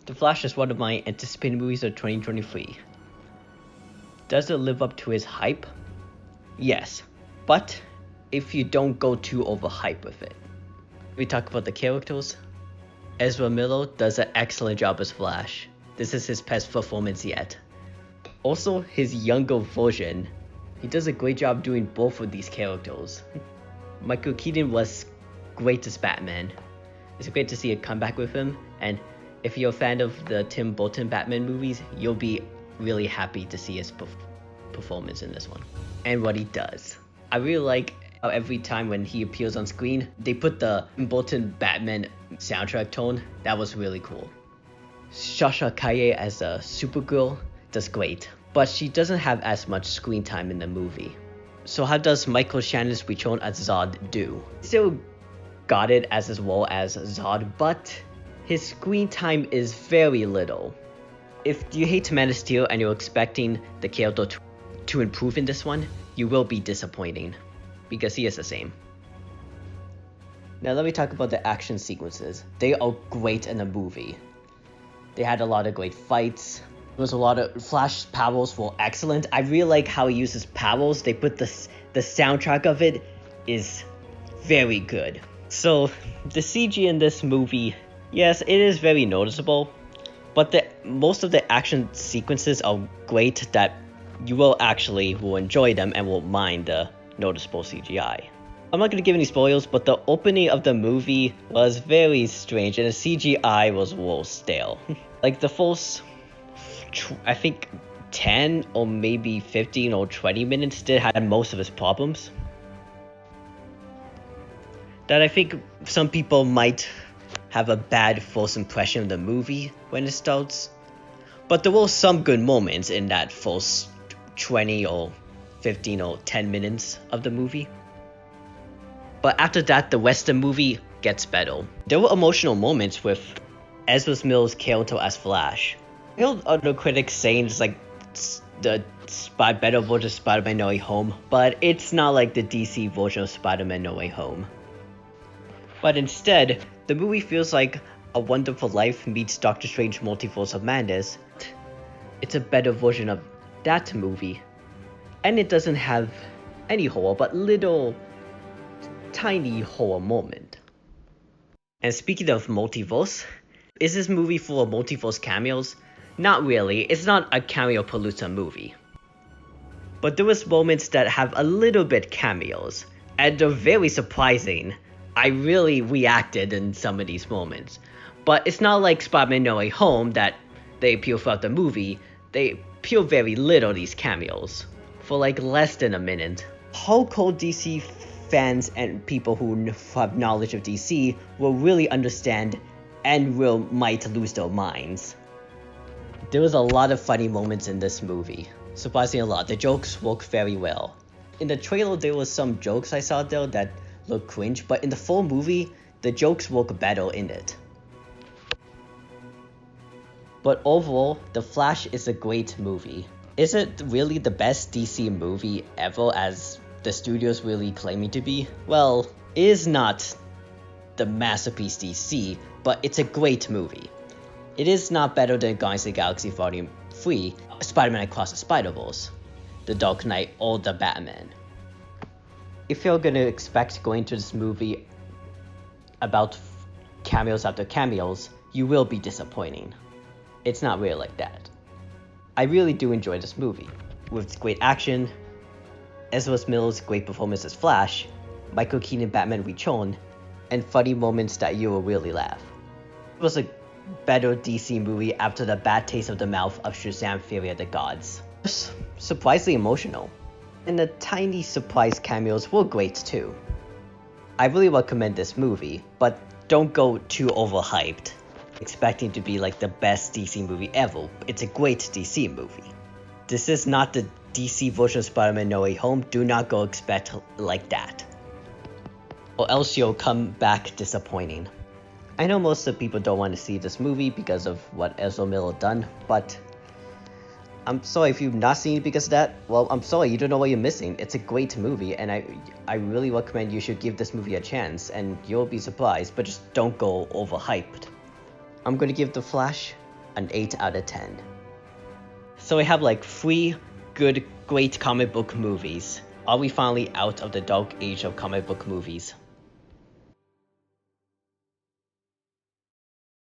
The Flash is one of my anticipated movies of 2023. Does it live up to his hype? Yes, but if you don't go too overhyped with it. We talk about the characters. Ezra Miller does an excellent job as Flash. This is his best performance yet. Also, his younger version, he does a great job doing both of these characters. Michael Keaton was great as Batman. It's great to see a comeback with him, and if you're a fan of the Tim Burton Batman movies, you'll be really happy to see his performance in this one. And what he does. I really like how every time when he appears on screen, they put the Tim Burton Batman soundtrack tone. That was really cool. Sasha Calle as a Supergirl does great, but she doesn't have as much screen time in the movie. So how does Michael Shannon's return as Zod do? Still got it as well as Zod, but his screen time is very little. If you hate Man of Steel and you're expecting the character to improve in this one, you will be disappointing, because he is the same. Now let me talk about the action sequences. They are great in the movie. They had a lot of great fights. There was a lot of Flash powers were excellent. I really like how he uses powers. They put the soundtrack of it is very good. So the CG in this movie, yes, it is very noticeable, but most of the action sequences are great that you will enjoy them and will mind the noticeable CGI. I'm not going to give any spoilers, but the opening of the movie was very strange and the CGI was a little stale. Like the first, I think 10 or maybe 15 or 20 minutes still had most of its problems. That I think some people might have a bad first impression of the movie when it starts. But there were some good moments in that first 20 or 15 or 10 minutes of the movie. But after that, the rest of the movie gets better. There were emotional moments with Ezra Miller's character as Flash. I heard other critics saying it's like the better version of Spider-Man No Way Home, but it's not like the DC version of Spider-Man No Way Home. But instead, the movie feels like A Wonderful Life meets Doctor Strange Multiverse of Madness. It's a better version of that movie. And it doesn't have any horror, but little tiny horror moment. And speaking of multiverse, is this movie full of multiverse cameos? Not really, it's not a cameo-palooza movie. But there was moments that have a little bit cameos, and they're very surprising. I really reacted in some of these moments. But it's not like Spider-Man No Way Home that they appear throughout the movie. They appear very little, these cameos. For like less than a minute. Hardcore DC fans and people who have knowledge of DC will really understand and might lose their minds. There was a lot of funny moments in this movie. Surprisingly a lot. The jokes work very well. In the trailer there was some jokes I saw there that look cringe, but in the full movie, the jokes work better in it. But overall, The Flash is a great movie. Is it really the best DC movie ever as the studios really claim it to be? Well, it is not the masterpiece DC, but it's a great movie. It is not better than Guardians of the Galaxy Volume 3, Spider-Man Across the Spider-Verse, The Dark Knight, or The Batman. If you're gonna expect going to this movie about cameos after cameos, you will be disappointing. It's not really like that. I really do enjoy this movie, with its great action, Ezra Miller's great performance as Flash, Michael Keaton Batman Return, and funny moments that you will really laugh. It was a better DC movie after the bad taste of the mouth of Shazam! Fury of the Gods. It was surprisingly emotional. And the tiny surprise cameos were great too. I really recommend this movie, but don't go too overhyped, expecting to be like the best DC movie ever. It's a great DC movie. This is not the DC version of Spider-Man No Way Home. Do not go expect like that, or else you'll come back disappointing. I know most of the people don't want to see this movie because of what Ezra Miller done, but I'm sorry if you've not seen it because of that. Well, I'm sorry, you don't know what you're missing. It's a great movie, and I really recommend you should give this movie a chance, and you'll be surprised, but just don't go overhyped. I'm going to give The Flash an 8 out of 10. So we have like 3 good, great comic book movies. Are we finally out of the dark age of comic book movies?